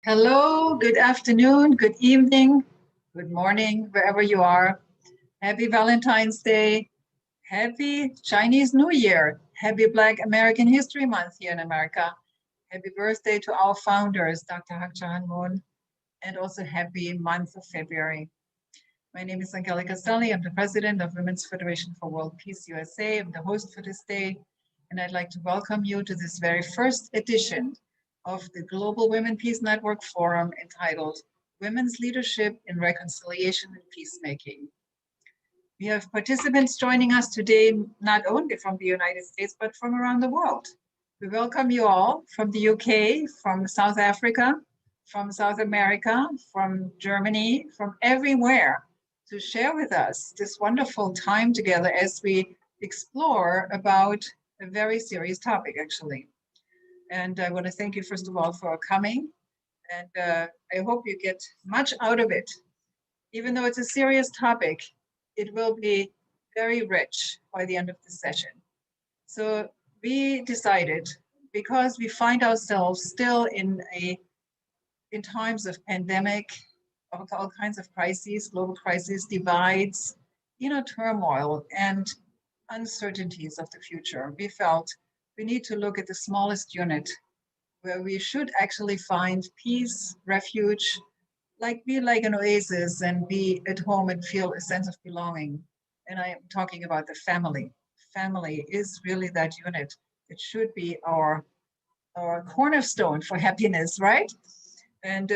Hello, good afternoon, good evening, good morning, wherever you are. Happy Valentine's Day. Happy Chinese New Year. Happy Black American History Month here in America. Happy birthday to our founders, Dr. Hak Ja Han Moon, and also happy month of February. My name is Angelica Stelly. I'm the president of Women's Federation for World Peace USA. I'm the host for this day, and I'd like to welcome you to this very first edition of the Global Women Peace Network Forum entitled Women's Leadership in Reconciliation and Peacemaking. We have participants joining us today, not only from the United States, but from around the world. We welcome you all from the UK, from South Africa, from South America, from Germany, from everywhere to share with us this wonderful time together as we explore about a very serious topic, actually. And I want to thank you, first of all, for coming. And I hope you get much out of it. Even though it's a serious topic, it will be very rich by the end of the session. So we decided, because we find ourselves still in times of pandemic, of all kinds of crises, global crises, divides, turmoil and uncertainties of the future, we felt we need to look at the smallest unit where we should actually find peace, refuge, be like an oasis and be at home and feel a sense of belonging. And I am talking about the family. Family is really that unit. It should be our cornerstone for happiness, right? And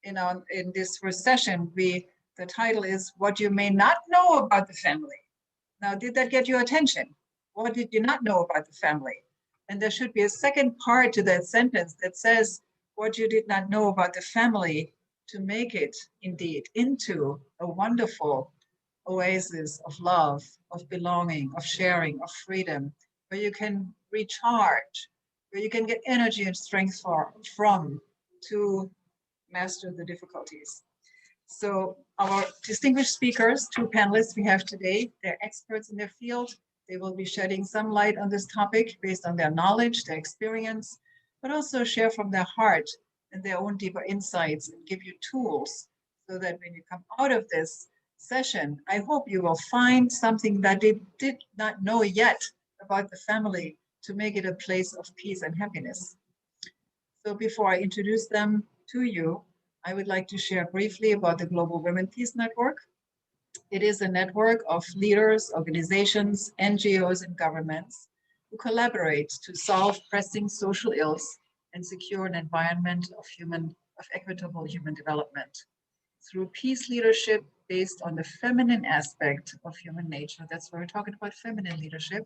in this first session, the title is What You May Not Know About the Family. Now, did that get your attention? What did you not know about the family? And there should be a second part to that sentence that says what you did not know about the family to make it indeed into a wonderful oasis of love, of belonging, of sharing, of freedom, where you can recharge, where you can get energy and strength from to master the difficulties. So our distinguished speakers, two panelists we have today, they're experts in their field. They will be shedding some light on this topic based on their knowledge, their experience, but also share from their heart and their own deeper insights and give you tools so that when you come out of this session, I hope you will find something that they did not know yet about the family to make it a place of peace and happiness. So before I introduce them to you, I would like to share briefly about the Global Women Peace Network. It is a network of leaders, organizations, NGOs, and governments who collaborate to solve pressing social ills and secure an environment of equitable human development. Through peace leadership based on the feminine aspect of human nature, that's why we're talking about feminine leadership,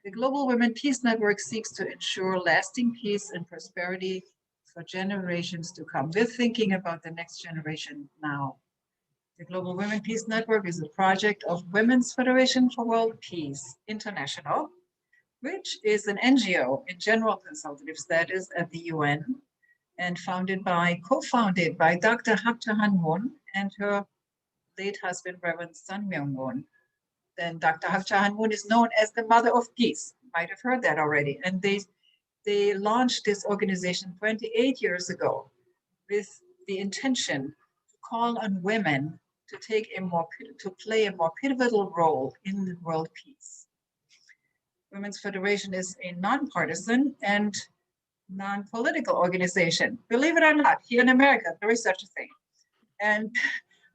the Global Women Peace Network seeks to ensure lasting peace and prosperity for generations to come. We're thinking about the next generation now. The Global Women Peace Network is a project of Women's Federation for World Peace International, which is an NGO in general consultative status at the UN and co-founded by Dr. Hak Ja Han Moon and her late husband, Reverend Sun Myung Moon. Then Dr. Hak Ja Han Moon is known as the Mother of Peace. You might have heard that already. And they launched this organization 28 years ago with the intention to call on women to play a more pivotal role in world peace. Women's Federation is a nonpartisan and non-political organization. Believe it or not, here in America, there is such a thing. And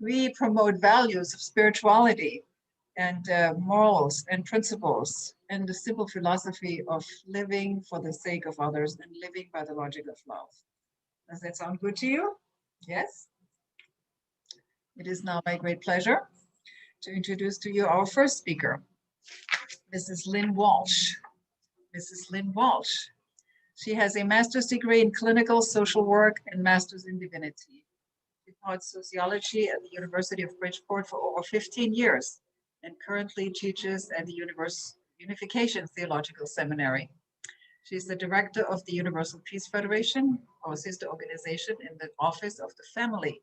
we promote values of spirituality and morals and principles and the simple philosophy of living for the sake of others and living by the logic of love. Does that sound good to you? Yes? It is now my great pleasure to introduce to you our first speaker, Mrs. Lynn Walsh. Mrs. Lynn Walsh. She has a master's degree in clinical social work and master's in divinity. She taught sociology at the University of Bridgeport for over 15 years and currently teaches at the Unification Theological Seminary. She's the director of the Universal Peace Federation, our sister organization in the Office of the Family,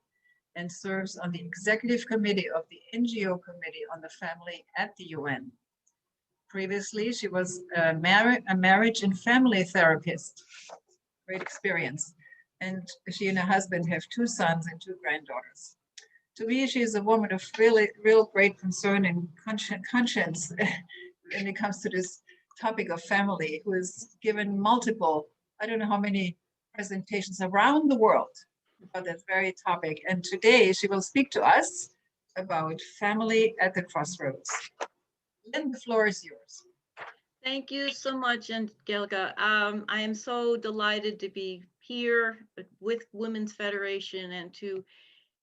and serves on the executive committee of the NGO Committee on the Family at the UN. Previously, she was a marriage and family therapist, great experience, and she and her husband have 2 sons and 2 granddaughters. To me, she is a woman of real great concern and conscience when it comes to this topic of family, who has given multiple, I don't know how many presentations around the world about that very topic. And today she will speak to us about family at the crossroads. Lynn, the floor is yours. Thank you so much, Angelica. I am so delighted to be here with Women's Federation and to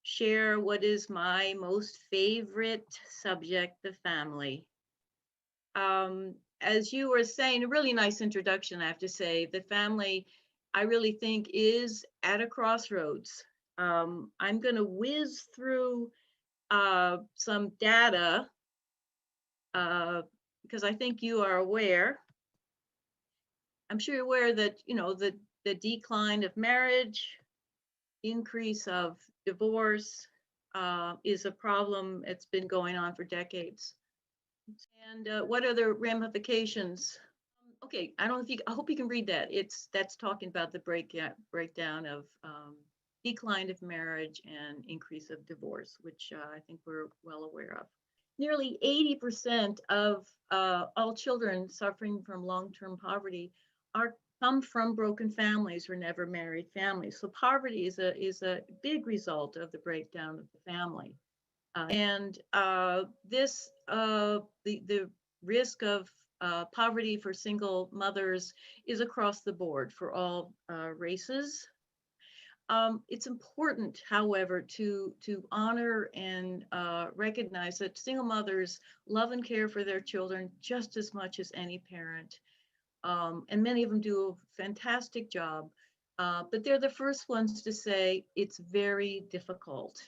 share what is my most favorite subject, the family. As you were saying, a really nice introduction, I have to say. The family, I really think, is at a crossroads. I'm going to whiz through some data because I think you are aware. I'm sure you're aware that, you know, the decline of marriage, increase of divorce is a problem. It's been going on for decades. And what are the ramifications? Okay, I don't know if you, I hope you can read that. That's talking about the breakdown of decline of marriage and increase of divorce, which I think we're well aware of. Nearly 80% of all children suffering from long-term poverty come from broken families or never married families. So poverty is a big result of the breakdown of the family. The risk of poverty for single mothers is across the board for all races. It's important, however, to honor and recognize that single mothers love and care for their children just as much as any parent. And many of them do a fantastic job, but they're the first ones to say it's very difficult.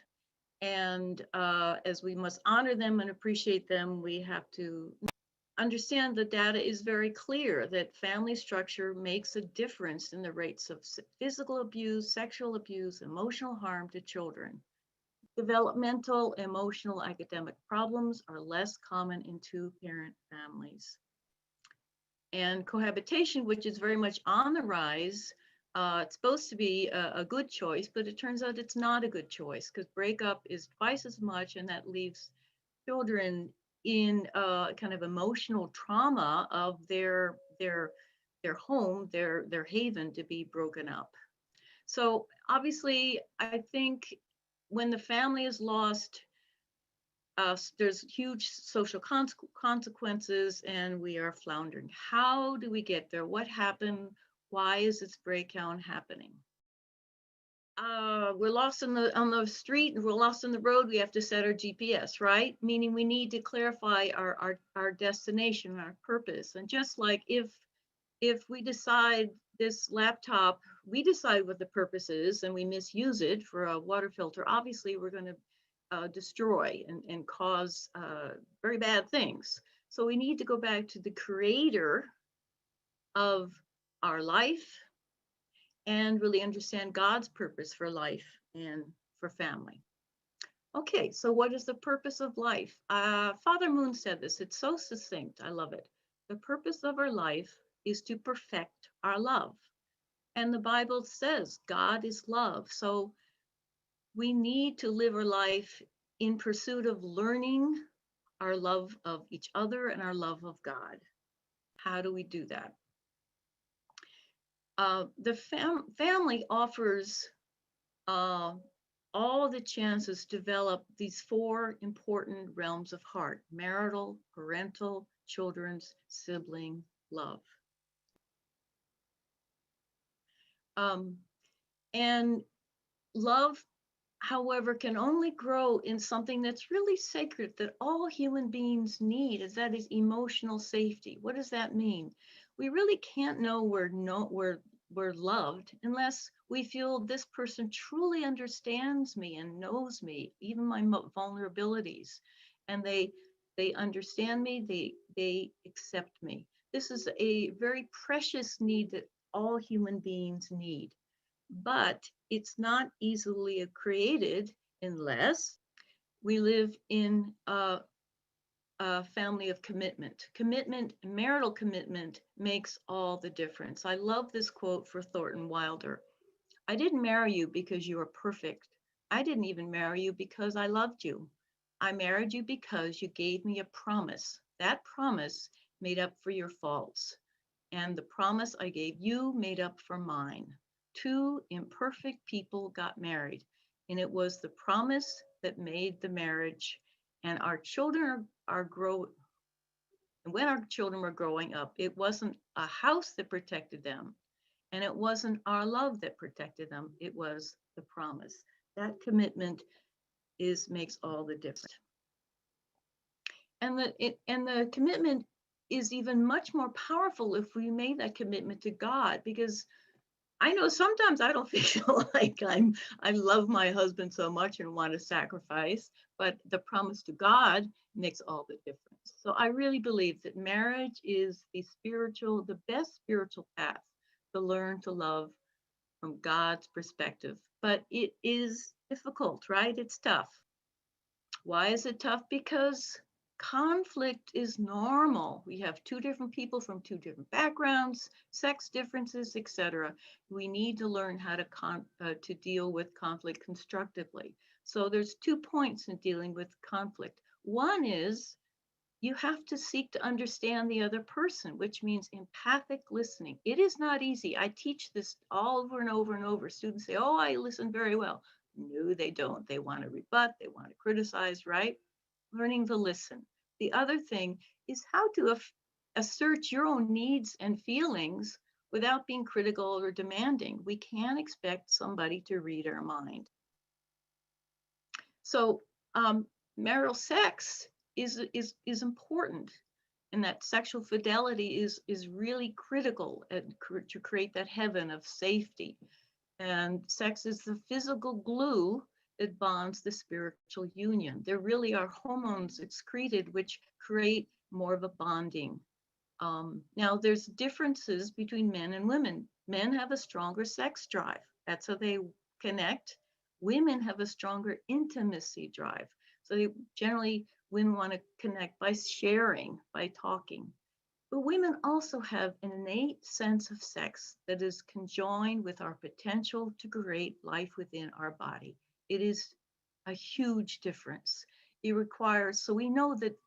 And as we must honor them and appreciate them, we have to understand the data is very clear that family structure makes a difference in the rates of physical abuse, sexual abuse, emotional harm to children. Developmental, emotional, academic problems are less common in 2-parent families. And cohabitation, which is very much on the rise, it's supposed to be a good choice, but it turns out it's not a good choice because breakup is twice as much, and that leaves children in kind of emotional trauma of their home, their haven to be broken up. So obviously, I think when the family is lost, there's huge social consequences, and we are floundering. How do we get there? What happened? Why is this breakdown happening? We're lost on the street and we're lost on the road. We have to set our GPS, right? Meaning we need to clarify our destination, our purpose. And just like if we decide this laptop, we decide what the purpose is and we misuse it for a water filter, obviously we're going to destroy and cause very bad things. So we need to go back to the creator of our life and really understand God's purpose for life and for family. Okay, so what is the purpose of life? Father Moon said this, it's so succinct, I love it. The purpose of our life is to perfect our love. And the Bible says God is love. So we need to live our life in pursuit of learning our love of each other and our love of God. How do we do that? The family offers all the chances to develop these 4 important realms of heart: marital, parental, children's, sibling love. And love, however, can only grow in something that's really sacred that all human beings need, is that is emotional safety. What does that mean? We really can't know we're loved unless we feel this person truly understands me and knows me, even my vulnerabilities, and they understand me, they accept me. This is a very precious need that all human beings need, but it's not easily created unless we live in a family of commitment. Marital commitment makes all the difference. I love this quote for Thornton Wilder. I didn't marry you because you were perfect. I didn't even marry you because I loved you. I married you because you gave me a promise. That promise made up for your faults, and the promise I gave you made up for mine. Two imperfect people got married, and it was the promise that made the marriage. And our children are grow. And when our children were growing up, it wasn't a house that protected them, and it wasn't our love that protected them. It was the promise. That commitment is makes all the difference. And the commitment is even much more powerful if we made that commitment to God, because I know sometimes I don't feel like I love my husband so much and want to sacrifice, but the promise to God makes all the difference. So I really believe that marriage is the best spiritual path to learn to love from God's perspective. But it is difficult, right? It's tough. Why is it tough? Because conflict is normal. We have two different people from two different backgrounds, sex differences, etc. We need to learn how to deal with conflict constructively. So there's 2 points in dealing with conflict. One is you have to seek to understand the other person, which means empathic listening. It is not easy. I teach this all over and over and over. Students say, "Oh, I listen very well." No, they don't. They want to rebut, they want to criticize, right? Learning to listen. The other thing is how to assert your own needs and feelings without being critical or demanding. We can't expect somebody to read our mind. So marital sex is important, and that sexual fidelity is really critical to create that heaven of safety. And sex is the physical glue that bonds the spiritual union. There really are hormones excreted which create more of a bonding. Now, there's differences between men and women. Men have a stronger sex drive. That's how they connect. Women have a stronger intimacy drive. So they generally, women want to connect by sharing, by talking. But women also have an innate sense of sex that is conjoined with our potential to create life within our body. It is a huge difference. So we know that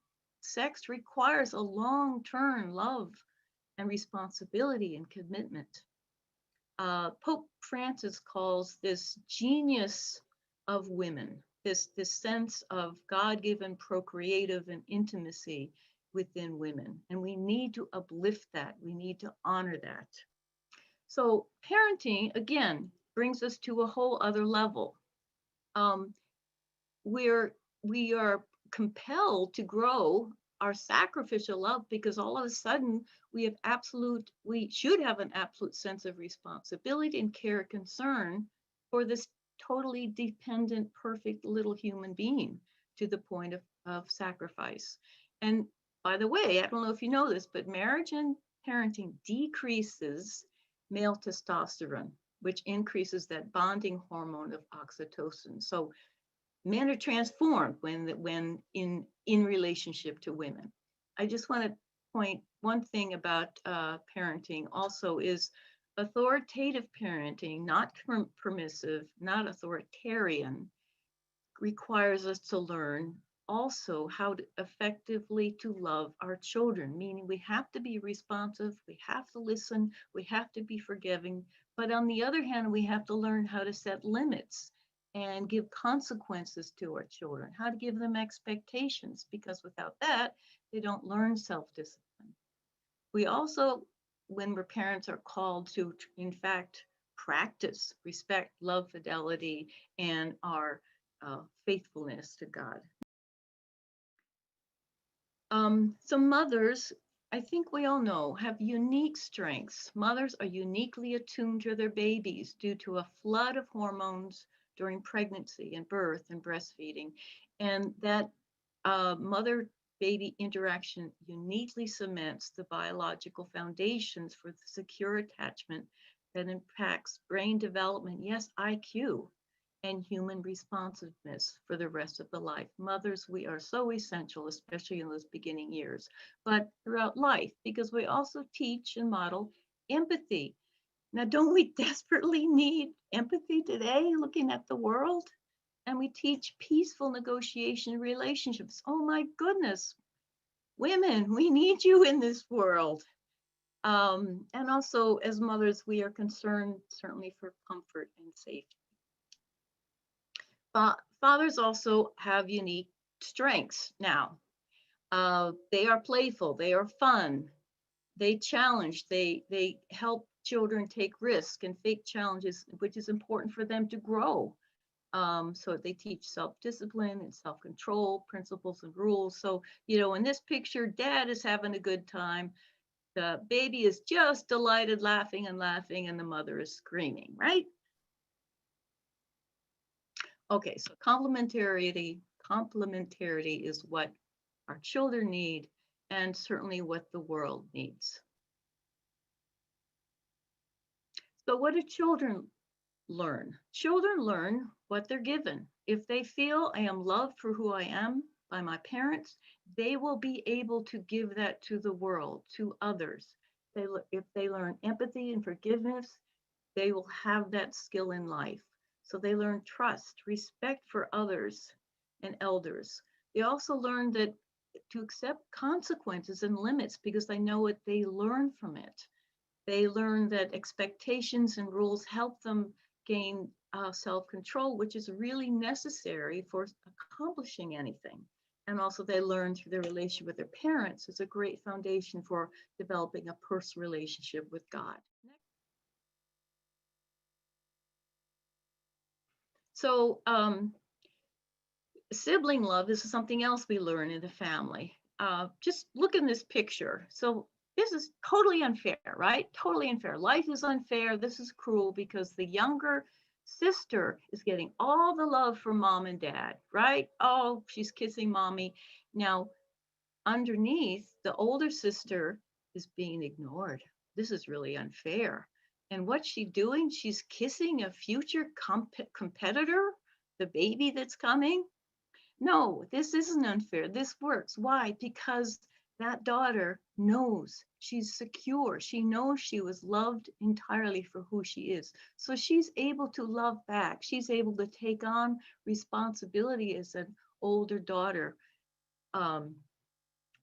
sex requires a long-term love and responsibility and commitment. Pope Francis calls this genius of women, this sense of God-given procreative and intimacy within women. And we need to uplift that. We need to honor that. So parenting, again, brings us to a whole other level. Um, we are compelled to grow our sacrificial love because all of a sudden we should have an absolute sense of responsibility and care and concern for this totally dependent, perfect little human being to the point of sacrifice. And by the way, I don't know if you know this, but marriage and parenting decreases male testosterone, which increases that bonding hormone of oxytocin. So men are transformed when in relationship to women. I just want to point one thing about parenting also is authoritative parenting, not permissive, not authoritarian, requires us to learn also how to effectively to love our children, meaning we have to be responsive, we have to listen, we have to be forgiving, but on the other hand, we have to learn how to set limits and give consequences to our children, how to give them expectations, because without that, they don't learn self-discipline. We also, when we're parents, are called to, in fact, practice respect, love, fidelity, and our faithfulness to God. So mothers, I think we all know, have unique strengths. Mothers are uniquely attuned to their babies due to a flood of hormones during pregnancy and birth and breastfeeding. And that mother-baby interaction uniquely cements the biological foundations for the secure attachment that impacts brain development, yes, IQ, and human responsiveness for the rest of the life. Mothers, we are so essential, especially in those beginning years, but throughout life, because we also teach and model empathy. Now, don't we desperately need empathy today, looking at the world? And we teach peaceful negotiation relationships. Oh my goodness, women, we need you in this world. And also, as mothers, we are concerned certainly for comfort and safety. Fathers also have unique strengths now. They are playful, they are fun, they challenge, they help children take risk and fake challenges, which is important for them to grow. So they teach self-discipline and self-control, principles and rules. So, in this picture, dad is having a good time. The baby is just delighted, laughing and laughing, and the mother is screaming, right? Okay, so complementarity is what our children need, and certainly what the world needs. So what do children learn? Children learn what they're given. If they feel I am loved for who I am by my parents, they will be able to give that to the world, to others. If they learn empathy and forgiveness, they will have that skill in life. So they learn trust, respect for others and elders. They also learn that to accept consequences and limits because they know what they learn from it. They learn that expectations and rules help them gain self-control, which is really necessary for accomplishing anything. And also they learn through their relationship with their parents is a great foundation for developing a personal relationship with God. So sibling love is something else we learn in the family. Just look in this picture. So this is totally unfair, right? Totally unfair. Life is unfair. This is cruel because the younger sister is getting all the love from mom and dad, right? Oh, she's kissing mommy. Now, underneath, the older sister is being ignored. This is really unfair. And what's she doing? She's kissing a future competitor, the baby that's coming. No, this isn't unfair. This works. Why? Because that daughter knows she's secure. She knows she was loved entirely for who she is. So she's able to love back. She's able to take on responsibility as an older daughter.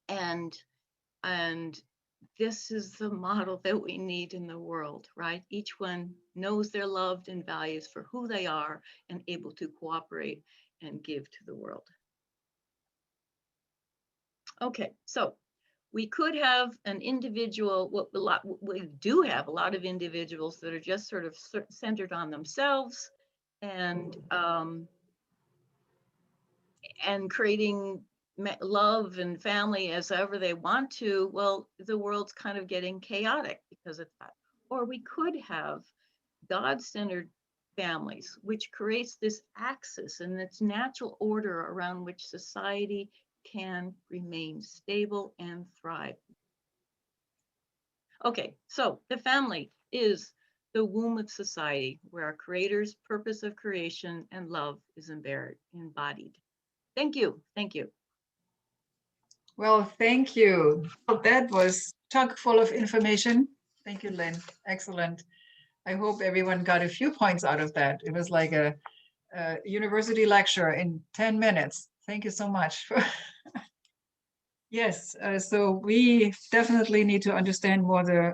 And this is the model that we need in the world, right? Each one knows they're loved and values for who they are and able to cooperate and give to the world. Okay, so we could have an individual, we do have a lot of individuals that are just sort of centered on themselves and creating love and family as ever they want to. Well, the world's kind of getting chaotic because of that. Or we could have God-centered families, which creates this axis and this natural order around which society can remain stable and thrive. Okay, so the family is the womb of society where our Creator's purpose of creation and love is embodied. Thank you. Thank you. Well, thank you. That was chock full of information. Thank you, Lynn. Excellent. I hope everyone got a few points out of that. It was like a university lecture in 10 minutes. Thank you so much. Yes, so we definitely need to understand more the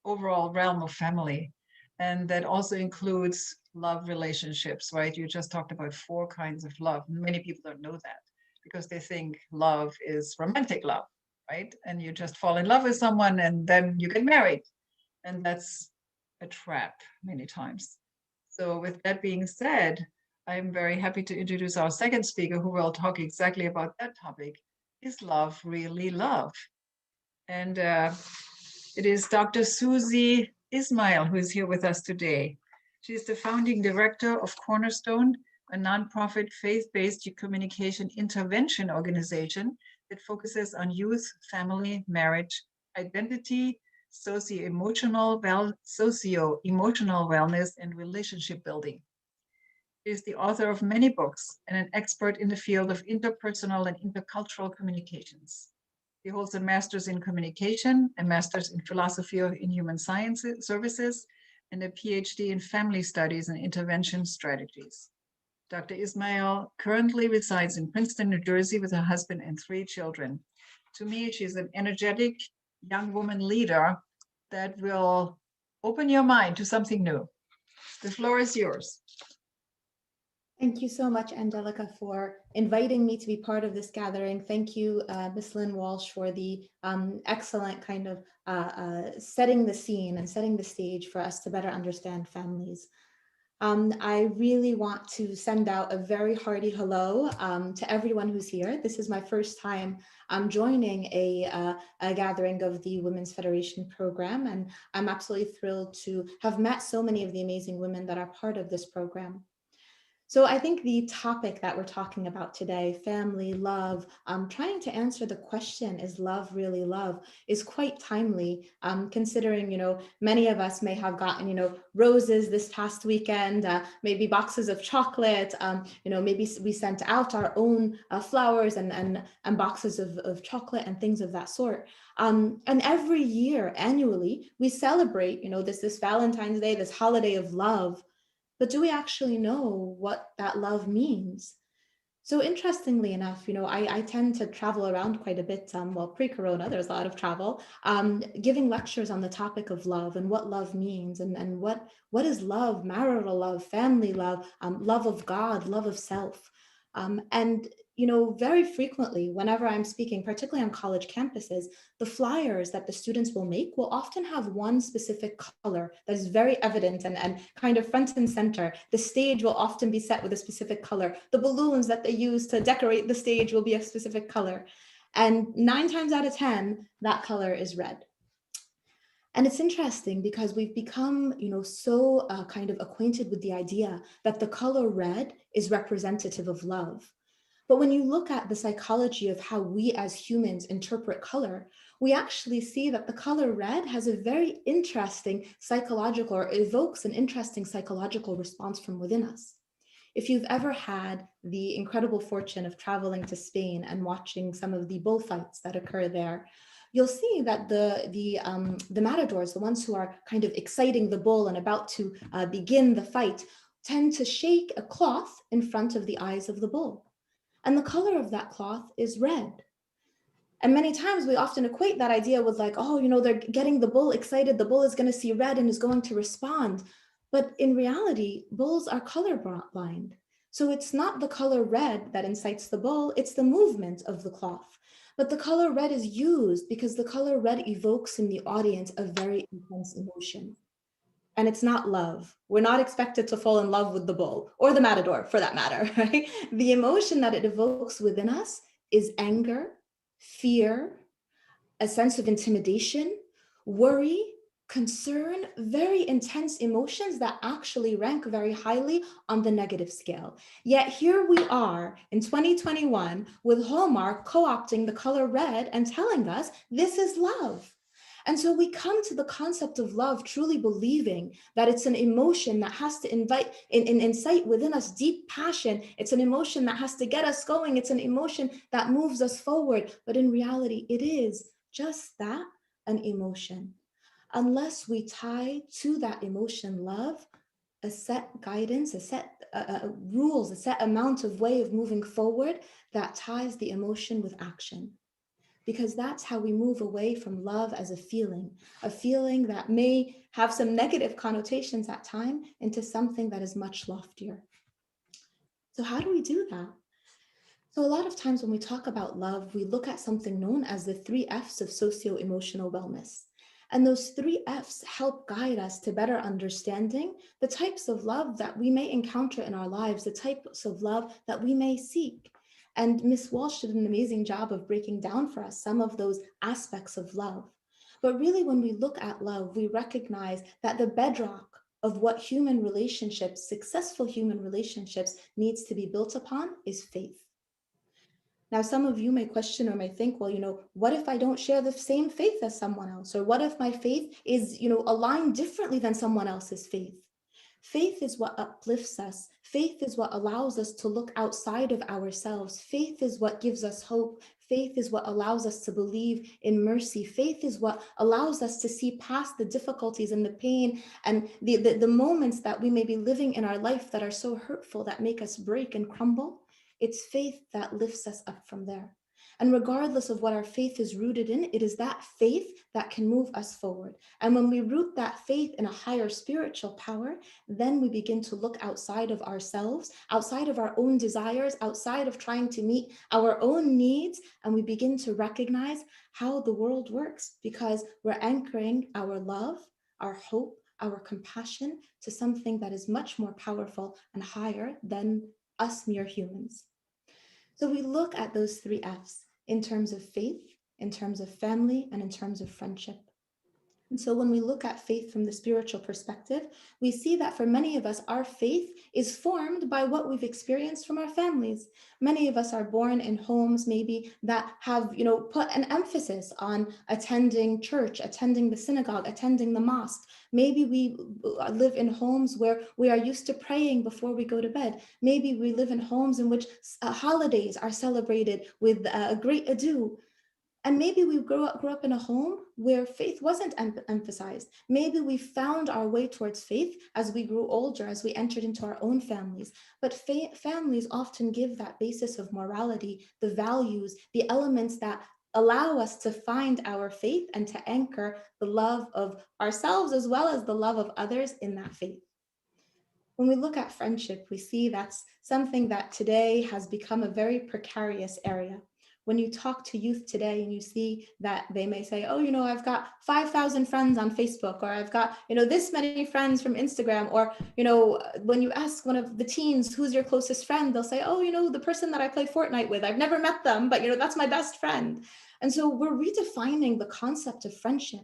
overall realm of family. And that also includes love relationships, right? You just talked about 4 kinds of love. Many people don't know that because they think love is romantic love, right? And you just fall in love with someone and then you get married. And that's a trap many times. So with that being said, I'm very happy to introduce our second speaker who will talk exactly about that topic. Is love really love? And it is Dr. Susie Ismail who is here with us today. She is the founding director of Cornerstone, a nonprofit faith-based communication intervention organization that focuses on youth, family, marriage, identity, socio-emotional wellness, and relationship building. She is the author of many books and an expert in the field of interpersonal and intercultural communications. She holds a master's in communication, a master's in philosophy in human sciences services, and a PhD in family studies and intervention strategies. Dr. Ismail currently resides in Princeton, New Jersey with her husband and 3 children. To me, she's an energetic young woman leader that will open your mind to something new. The floor is yours. Thank you so much, Angelica, for inviting me to be part of this gathering. Thank you, Ms. Lynn Walsh, for the excellent kind of setting the scene and setting the stage for us to better understand families. I really want to send out a very hearty hello to everyone who's here. This is my first time joining a gathering of the Women's Federation program, and I'm absolutely thrilled to have met so many of the amazing women that are part of this program. So I think the topic that we're talking about today, family, love, trying to answer the question, is love really love, is quite timely, considering, many of us may have gotten, roses this past weekend, maybe boxes of chocolate, maybe we sent out our own flowers and boxes of chocolate and things of that sort. And every year, annually, we celebrate, this Valentine's Day, this holiday of love. But do we actually know what that love means? So interestingly enough, I tend to travel around quite a bit. Well, pre-corona, there's a lot of travel, giving lectures on the topic of love and what love means, and what is love, marital love, family love, love of God, love of self. And very frequently, whenever I'm speaking, particularly on college campuses, the flyers that the students will make will often have one specific color that is very evident and kind of front and center. The stage will often be set with a specific color. The balloons that they use to decorate the stage will be a specific color. And 9 times out of 10, that color is red. And it's interesting because we've become, so kind of acquainted with the idea that the color red is representative of love. But when you look at the psychology of how we as humans interpret color, we actually see that the color red has a very interesting psychological, or evokes an interesting psychological response from within us. If you've ever had the incredible fortune of traveling to Spain and watching some of the bullfights that occur there, you'll see that the matadors, the ones who are kind of exciting the bull and about to begin the fight, tend to shake a cloth in front of the eyes of the bull. And the color of that cloth is red. And many times we often equate that idea with like, oh, they're getting the bull excited. The bull is going to see red and is going to respond. But in reality, bulls are colorblind. So it's not the color red that incites the bull, it's the movement of the cloth. But the color red is used because the color red evokes in the audience a very intense emotion. And it's not love. We're not expected to fall in love with the bull or the matador for that matter, right? The emotion that it evokes within us is anger, fear, a sense of intimidation, worry, concern, very intense emotions that actually rank very highly on the negative scale. Yet here we are in 2021 with Hallmark co-opting the color red and telling us this is love. And so we come to the concept of love truly believing that it's an emotion that has to incite within us deep passion. It's an emotion that has to get us going. It's an emotion that moves us forward. But in reality, it is just that, an emotion. Unless we tie to that emotion love, a set guidance, a set rules, a set amount of way of moving forward that ties the emotion with action. Because that's how we move away from love as a feeling that may have some negative connotations at time into something that is much loftier. So how do we do that? So a lot of times when we talk about love, we look at something known as the 3 F's of socio-emotional wellness. And those 3 F's help guide us to better understanding the types of love that we may encounter in our lives, the types of love that we may seek. And Ms. Walsh did an amazing job of breaking down for us some of those aspects of love. But really, when we look at love, we recognize that the bedrock of what human relationships, successful human relationships, needs to be built upon is faith. Now, some of you may question or may think, well, what if I don't share the same faith as someone else? Or what if my faith is, aligned differently than someone else's faith? Faith is what uplifts us. Faith is what allows us to look outside of ourselves. Faith is what gives us hope. Faith is what allows us to believe in mercy. Faith is what allows us to see past the difficulties and the pain and the moments that we may be living in our life that are so hurtful, that make us break and crumble. It's faith that lifts us up from there. And regardless of what our faith is rooted in, it is that faith that can move us forward. And when we root that faith in a higher spiritual power, then we begin to look outside of ourselves, outside of our own desires, outside of trying to meet our own needs, and we begin to recognize how the world works, because we're anchoring our love, our hope, our compassion to something that is much more powerful and higher than us mere humans. So we look at those three F's in terms of faith, in terms of family, and in terms of friendship. And so when we look at faith from the spiritual perspective, we see that for many of us, our faith is formed by what we've experienced from our families. Many of us are born in homes maybe that have, put an emphasis on attending church, attending the synagogue, attending the mosque. Maybe we live in homes where we are used to praying before we go to bed. Maybe we live in homes in which holidays are celebrated with a great ado. And maybe we grew up in a home where faith wasn't emphasized. Maybe we found our way towards faith as we grew older, as we entered into our own families. But families often give that basis of morality, the values, the elements that allow us to find our faith and to anchor the love of ourselves as well as the love of others in that faith. When we look at friendship, we see that's something that today has become a very precarious area. When you talk to youth today and you see that they may say, oh, I've got 5,000 friends on Facebook, or I've got, this many friends from Instagram, or, when you ask one of the teens, who's your closest friend, they'll say, oh, the person that I play Fortnite with, I've never met them, but, that's my best friend. And so we're redefining the concept of friendship.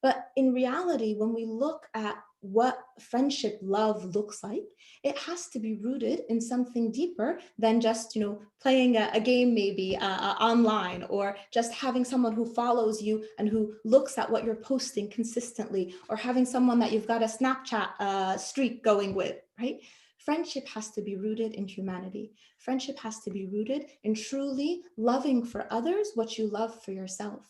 But in reality, when we look at what friendship love looks like, it has to be rooted in something deeper than just, playing a game maybe online, or just having someone who follows you and who looks at what you're posting consistently, or having someone that you've got a Snapchat streak going with, right? Friendship has to be rooted in humanity. Friendship has to be rooted in truly loving for others what you love for yourself.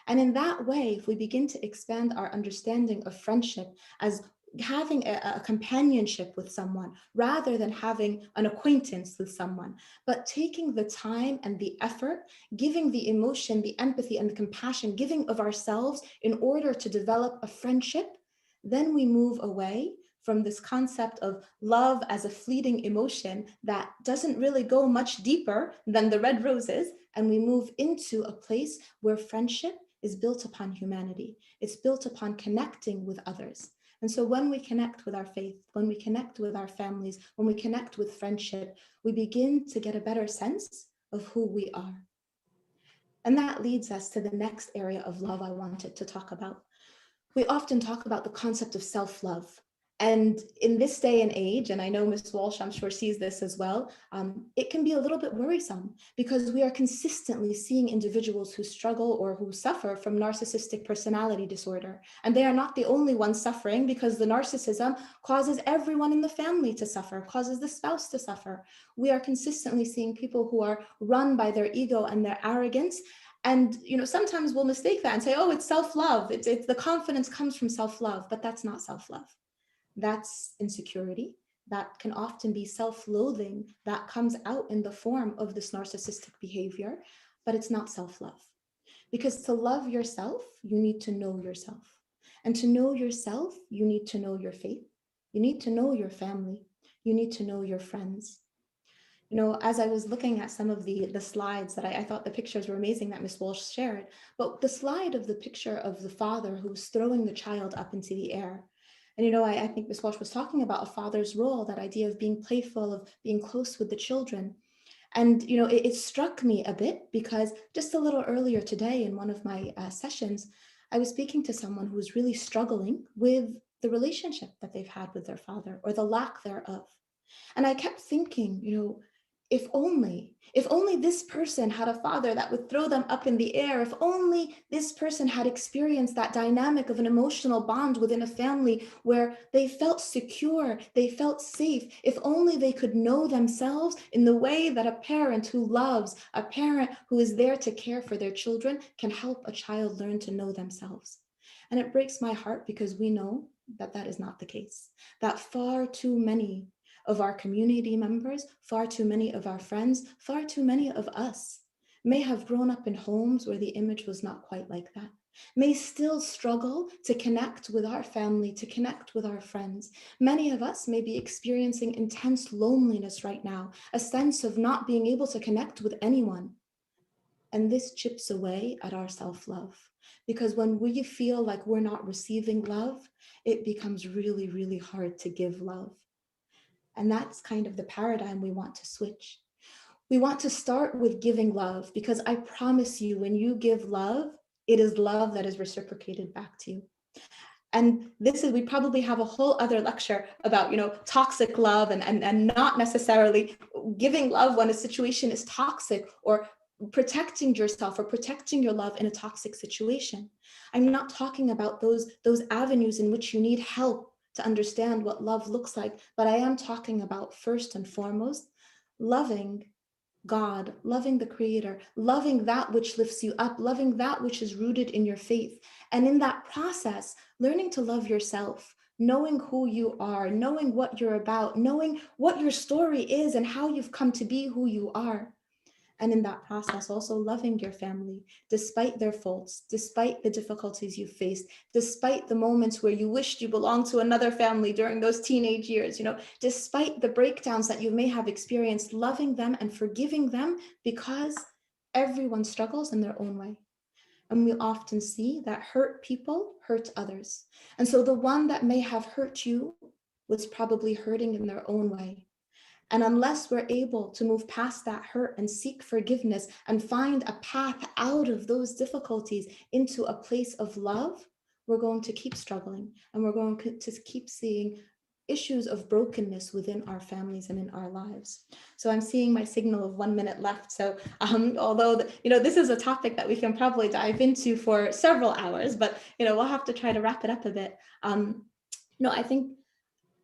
And in that way, if we begin to expand our understanding of friendship as having a companionship with someone rather than having an acquaintance with someone, but taking the time and the effort, giving the emotion, the empathy and the compassion, giving of ourselves in order to develop a friendship, then we move away from this concept of love as a fleeting emotion that doesn't really go much deeper than the red roses, and we move into a place where friendship is built upon humanity. It's built upon connecting with others. And so when we connect with our faith, when we connect with our families, when we connect with friendship, we begin to get a better sense of who we are. And that leads us to the next area of love I wanted to talk about. We often talk about the concept of self-love. And in this day and age, and I know Ms. Walsh, I'm sure, sees this as well, it can be a little bit worrisome because we are consistently seeing individuals who struggle or who suffer from narcissistic personality disorder. And they are not the only ones suffering, because the narcissism causes everyone in the family to suffer, causes the spouse to suffer. We are consistently seeing people who are run by their ego and their arrogance. And sometimes we'll mistake that and say, oh, it's self-love. It's the confidence comes from self-love, but that's not self-love. That's insecurity. That can often be self-loathing that comes out in the form of this narcissistic behavior, but it's not self-love. Because to love yourself, you need to know yourself. And to know yourself, you need to know your faith. You need to know your family. You need to know your friends. As I was looking at some of the slides that I thought the pictures were amazing that Ms. Walsh shared, but the slide of the picture of the father who's throwing the child up into the air. And, I think Ms. Walsh was talking about a father's role, that idea of being playful, of being close with the children. And, it struck me a bit because just a little earlier today in one of my sessions, I was speaking to someone who was really struggling with the relationship that they've had with their father, or the lack thereof. And I kept thinking, if only this person had a father that would throw them up in the air, if only this person had experienced that dynamic of an emotional bond within a family where they felt secure, they felt safe, if only they could know themselves in the way that a parent who loves, a parent who is there to care for their children can help a child learn to know themselves. And it breaks my heart because we know that that is not the case, that far too many of our community members, far too many of our friends, far too many of us may have grown up in homes where the image was not quite like that, may still struggle to connect with our family, to connect with our friends. Many of us may be experiencing intense loneliness right now, a sense of not being able to connect with anyone. And this chips away at our self-love. Because when we feel like we're not receiving love, it becomes really, really hard to give love. And that's kind of the paradigm we want to switch. We want to start with giving love, because I promise you, when you give love, it is love that is reciprocated back to you. And this is, we probably have a whole other lecture about, toxic love and not necessarily giving love when a situation is toxic, or protecting yourself or protecting your love in a toxic situation. I'm not talking about those avenues in which you need help to understand what love looks like, but I am talking about, first and foremost, loving God, loving the Creator, loving that which lifts you up, loving that which is rooted in your faith. And in that process, learning to love yourself, knowing who you are, knowing what you're about, knowing what your story is and how you've come to be who you are. And in that process, also loving your family, despite their faults, despite the difficulties you faced, despite the moments where you wished you belonged to another family during those teenage years, despite the breakdowns that you may have experienced, loving them and forgiving them, because everyone struggles in their own way. And we often see that hurt people hurt others. And so the one that may have hurt you was probably hurting in their own way. And unless we're able to move past that hurt and seek forgiveness and find a path out of those difficulties into a place of love, we're going to keep struggling, and we're going to keep seeing issues of brokenness within our families and in our lives. So I'm seeing my signal of 1 minute left. So although this is a topic that we can probably dive into for several hours, but we'll have to try to wrap it up a bit. I think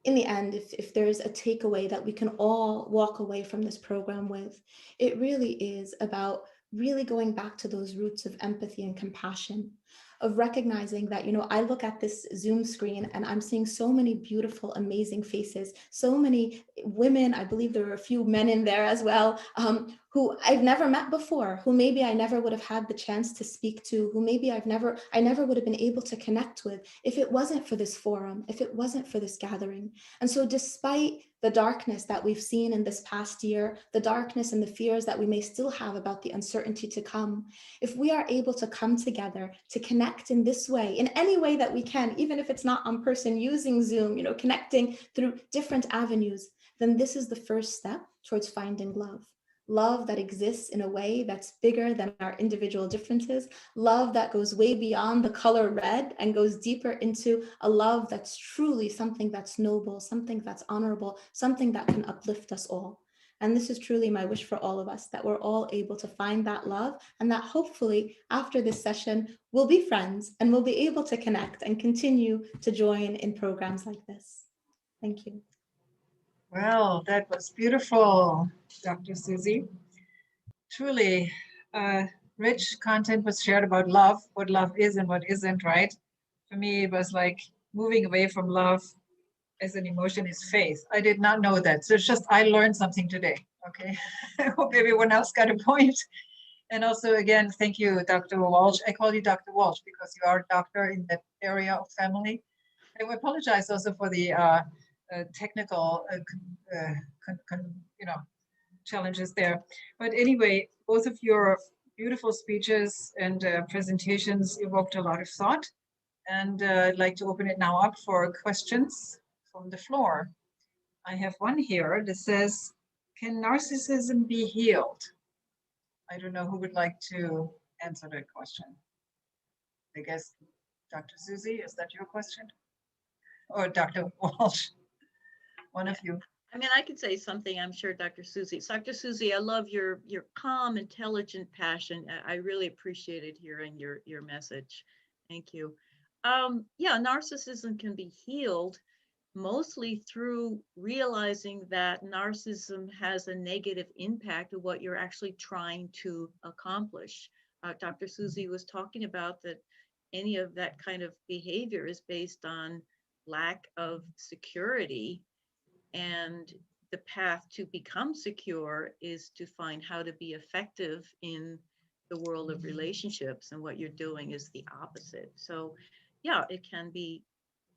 in the end, if there's a takeaway that we can all walk away from this program with, it really is about really going back to those roots of empathy and compassion, of recognizing that, I look at this Zoom screen and I'm seeing so many beautiful, amazing faces, so many women, I believe there were a few men in there as well, who I've never met before, who maybe I never would have had the chance to speak to, who maybe I never would have been able to connect with if it wasn't for this forum, if it wasn't for this gathering. And so despite the darkness that we've seen in this past year, the darkness and the fears that we may still have about the uncertainty to come, if we are able to come together to connect in this way, in any way that we can, even if it's not in person, using Zoom, connecting through different avenues, then this is the first step towards finding love. Love that exists in a way that's bigger than our individual differences, love that goes way beyond the color red and goes deeper into a love that's truly something that's noble, something that's honorable, something that can uplift us all. And this is truly my wish for all of us, that we're all able to find that love, and that hopefully after this session, we'll be friends and we'll be able to connect and continue to join in programs like this. Thank you. Well, that was beautiful, Dr. Susie. Truly, rich content was shared about love, what love is and what isn't, right? For me, it was like moving away from love as an emotion is faith. I did not know that. So it's just, I learned something today, okay? I hope everyone else got a point. And also, again, thank you, Dr. Walsh. I call you Dr. Walsh because you are a doctor in that area of family. I apologize also for the technical, challenges there. But anyway, both of your beautiful speeches and presentations evoked a lot of thought. And I'd like to open it now up for questions from the floor. I have one here that says, can narcissism be healed? I don't know who would like to answer that question. I guess Dr. Susie, is that your question? Or Dr. Walsh? One of you. I mean, I could say something, I'm sure, Dr. Susie. Dr. Susie, I love your calm, intelligent passion. I really appreciated hearing your message. Thank you. Yeah, narcissism can be healed mostly through realizing that narcissism has a negative impact of what you're actually trying to accomplish. Dr. Susie was talking about that any of that kind of behavior is based on lack of security, and the path to become secure is to find how to be effective in the world of relationships, and what you're doing is the opposite. So yeah, it can be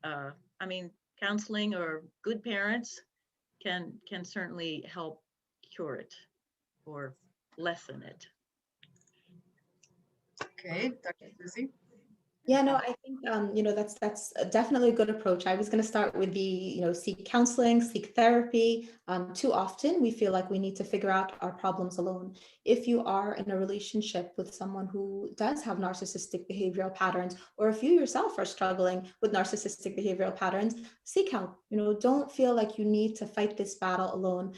I mean, counseling or good parents can certainly help cure it or lessen it. Okay, Dr. Susie. Yeah, no, I think that's definitely a good approach. I was going to start with the seek counseling, seek therapy. Too often we feel like we need to figure out our problems alone. If you are in a relationship with someone who does have narcissistic behavioral patterns, or if you yourself are struggling with narcissistic behavioral patterns, seek help. Don't feel like you need to fight this battle alone.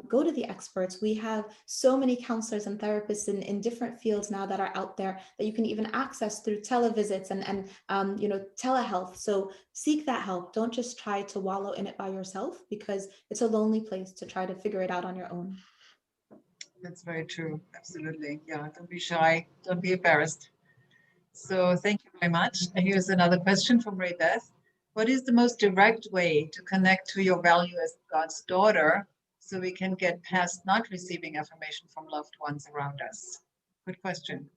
Go to the experts. We have so many counselors and therapists in different fields now that are out there that you can even access through televisits and telehealth. So seek that help. Don't just try to wallow in it by yourself, because it's a lonely place to try to figure it out on your own. That's very true. Absolutely. Yeah. Don't be shy. Don't be embarrassed. So thank you very much. And here's another question from Ray Beth. What is the most direct way to connect to your value as God's daughter so we can get past not receiving affirmation from loved ones around us? Good question.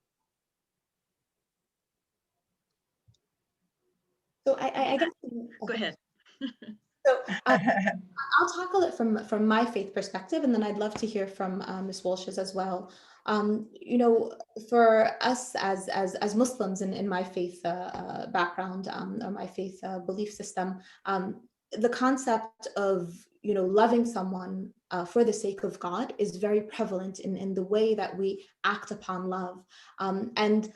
So I guess. Go ahead. So I'll tackle it from my faith perspective, and then I'd love to hear from Ms. Walsh's as well. For us as Muslims in my faith background, or my faith belief system, the concept of loving someone for the sake of God is very prevalent in the way that we act upon love, and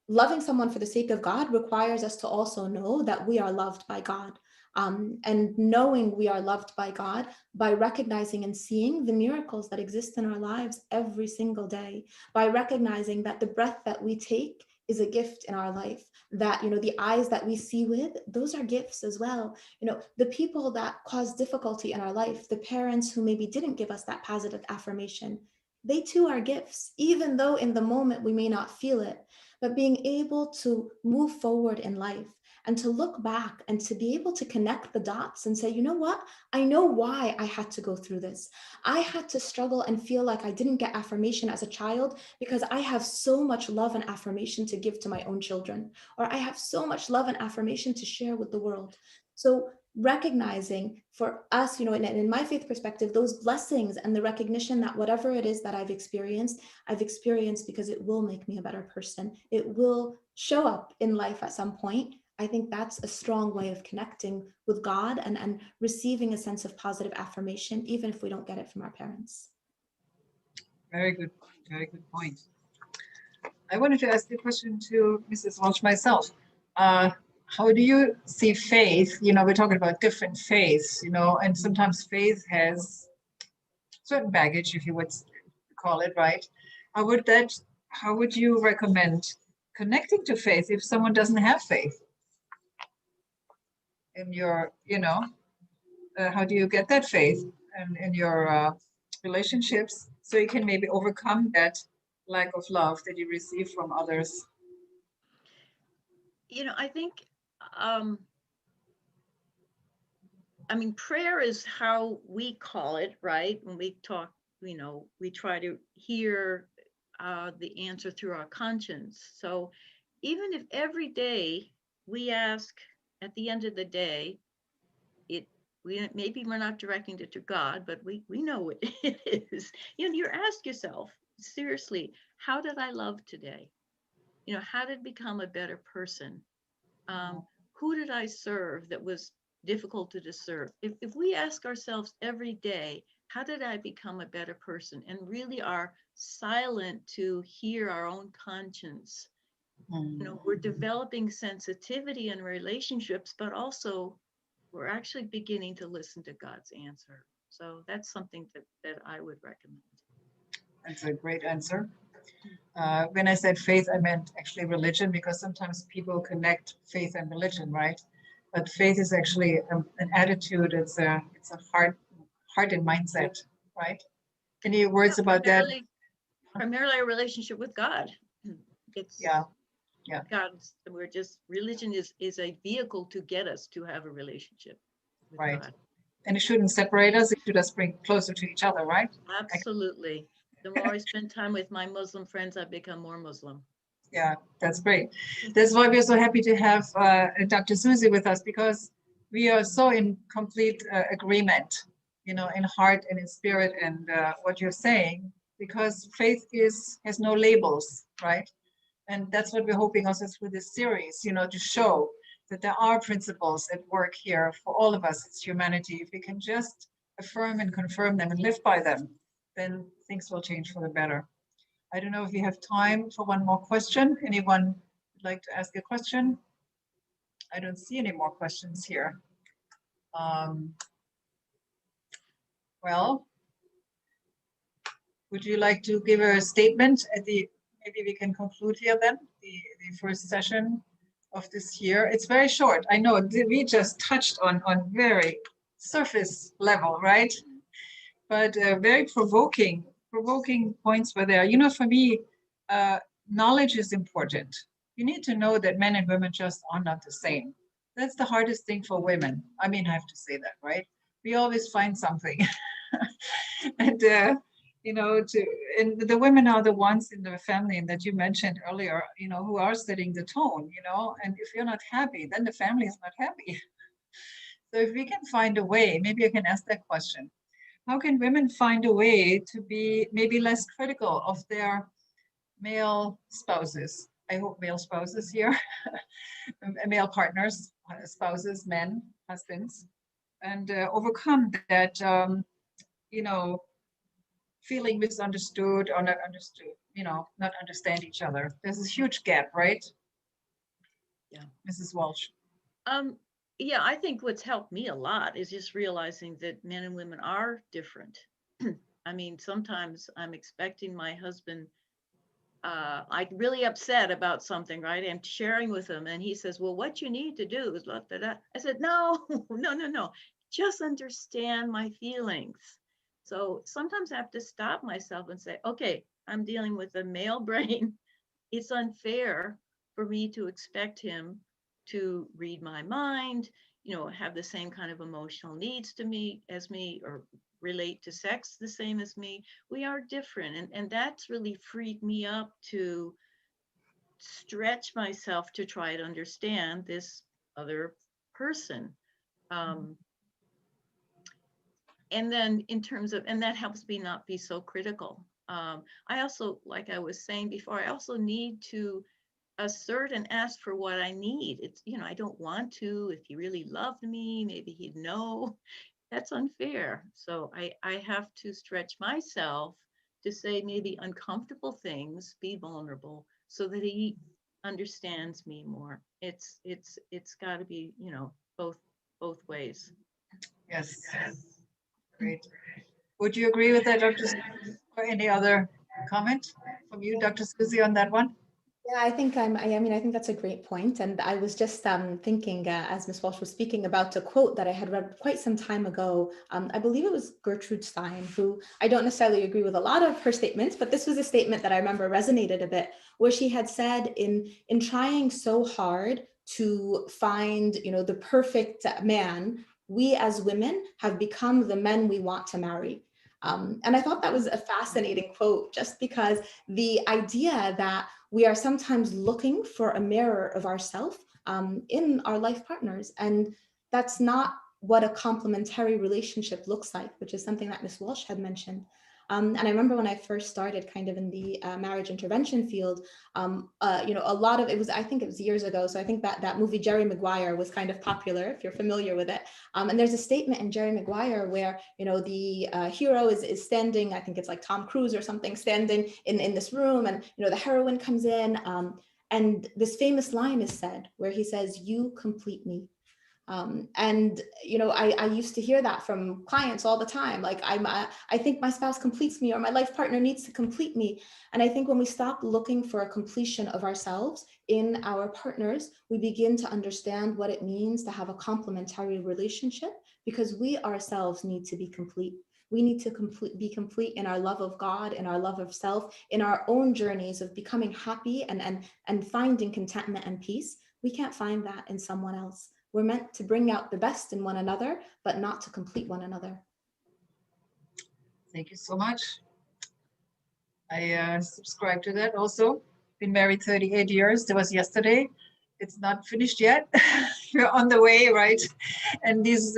loving someone for the sake of God requires us to also know that we are loved by God. And knowing we are loved by God by recognizing and seeing the miracles that exist in our lives every single day, by recognizing that the breath that we take is a gift in our life, that the eyes that we see with, those are gifts as well. The people that cause difficulty in our life, the parents who maybe didn't give us that positive affirmation, they too are gifts, even though in the moment we may not feel it. But being able to move forward in life and to look back and to be able to connect the dots and say, you know what? I know why I had to go through this. I had to struggle and feel like I didn't get affirmation as a child because I have so much love and affirmation to give to my own children, or I have so much love and affirmation to share with the world. So recognizing for us, in my faith perspective, those blessings and the recognition that whatever it is that I've experienced because it will make me a better person. It will show up in life at some point. I think that's a strong way of connecting with God and receiving a sense of positive affirmation, even if we don't get it from our parents. Very good. Very good point. I wanted to ask the question to Mrs. Walsh myself. How do you see faith? We're talking about different faiths, and sometimes faith has certain baggage, if you would call it, right? How would you recommend connecting to faith if someone doesn't have faith in your, how do you get that faith in your relationships so you can maybe overcome that lack of love that you receive from others? I think, prayer is how we call it, right? When we talk, we try to hear the answer through our conscience. So even if every day we ask at the end of the day, maybe we're not directing it to God, but we know what it is. You ask yourself, seriously, how did I love today? How did I become a better person? Who did I serve that was difficult to serve? If we ask ourselves every day, how did I become a better person? And really are silent to hear our own conscience. We're developing sensitivity in relationships, but also we're actually beginning to listen to God's answer. So that's something that I would recommend. That's a great answer. When I said faith, I meant actually religion, because sometimes people connect faith and religion, right? But faith is actually an attitude. It's a heart and mindset, right? Any words about that? Primarily a relationship with God. It's Yeah. God's. Religion is a vehicle to get us to have a relationship with Right. God. And it shouldn't separate us. It should us bring closer to each other, right? Absolutely. The more I spend time with my Muslim friends, I become more Muslim. Yeah, that's great. That's why we're so happy to have Dr. Susie with us, because we are so in complete agreement, in heart and in spirit, and what you're saying, because faith has no labels, right? And that's what we're hoping also through this series, to show that there are principles at work here for all of us as humanity. If we can just affirm and confirm them and live by them, then things will change for the better. I don't know if we have time for one more question. Anyone would like to ask a question? I don't see any more questions here. Well, would you like to give a statement at maybe we can conclude here then, the first session of this year. It's very short. I know we just touched on very surface level, right? But very provoking points were there. For me, knowledge is important. You need to know that men and women just are not the same. That's the hardest thing for women. I mean, I have to say that, right? We always find something. And and the women are the ones in the family, and that you mentioned earlier, who are setting the tone, and if you're not happy, then the family is not happy. So if we can find a way, maybe I can ask that question. How can women find a way to be maybe less critical of their male spouses? I hope male spouses here, male partners, spouses, men, husbands, and overcome that, feeling misunderstood or not understood, not understand each other. There's this huge gap, right? Yeah. Mrs. Walsh. Yeah, I think what's helped me a lot is just realizing that men and women are different. I mean, sometimes I'm expecting my husband, I'm really upset about something, right? I'm sharing with him and he says, well, what you need to do is blah, blah, blah. I said, no, no. Just understand my feelings. So sometimes I have to stop myself and say, okay, I'm dealing with a male brain. It's unfair for me to expect him to read my mind, have the same kind of emotional needs as me, or relate to sex the same as me. We are different. And that's really freed me up to stretch myself to try to understand this other person. And then in terms of, and that helps me not be so critical. I also, like I was saying before, I also need to assert and ask for what I need. It's, I don't want to. If he really loved me, maybe he'd know. That's unfair. So I have to stretch myself to say maybe uncomfortable things, be vulnerable, so that he understands me more. It's got to be, both ways. Yes. Great. Would you agree with that, Dr. Susie? Or any other comment from you, Dr. Susie, on that one? Yeah, I think I think that's a great point. And I was just thinking, as Ms. Walsh was speaking, about a quote that I had read quite some time ago. I believe it was Gertrude Stein, who I don't necessarily agree with a lot of her statements, but this was a statement that I remember resonated a bit, where she had said, in trying so hard to find, the perfect man, we as women have become the men we want to marry. And I thought that was a fascinating quote, just because the idea that we are sometimes looking for a mirror of ourselves in our life partners. And that's not what a complementary relationship looks like, which is something that Ms. Walsh had mentioned. And I remember when I first started kind of in the marriage intervention field, a lot of it was, I think it was years ago. So I think that movie Jerry Maguire was kind of popular, if you're familiar with it. And there's a statement in Jerry Maguire where, the hero is standing, I think it's like Tom Cruise or something, standing in this room, and, the heroine comes in, and this famous line is said where he says, "You complete me." And, you know, I used to hear that from clients all the time. Like, I think my spouse completes me, or my life partner needs to complete me. And I think when we stop looking for a completion of ourselves in our partners, we begin to understand what it means to have a complementary relationship, because we ourselves need to be complete. We need to be complete in our love of God, in our love of self, in our own journeys of becoming happy and finding contentment and peace. We can't find that in someone else. We're meant to bring out the best in one another, but not to complete one another. Thank you so much. I subscribe to that also. Been married 38 years. That was yesterday. It's not finished yet. We're on the way, right? And these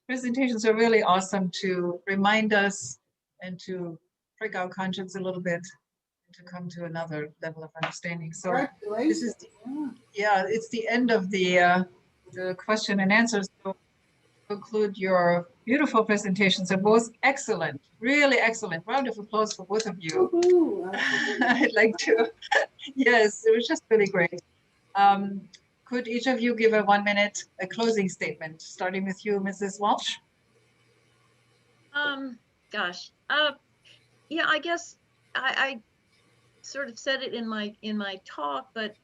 presentations are really awesome to remind us and to prick our conscience a little bit, and to come to another level of understanding. So this is, it's the end of the question and answers. So conclude your beautiful presentations. They're both excellent, really excellent. Round of applause for both of you. I'd like to, yes, it was just really great. Could each of you give a 1 minute a closing statement, starting with you, Mrs. Walsh? Yeah, I guess I sort of said it in my talk, but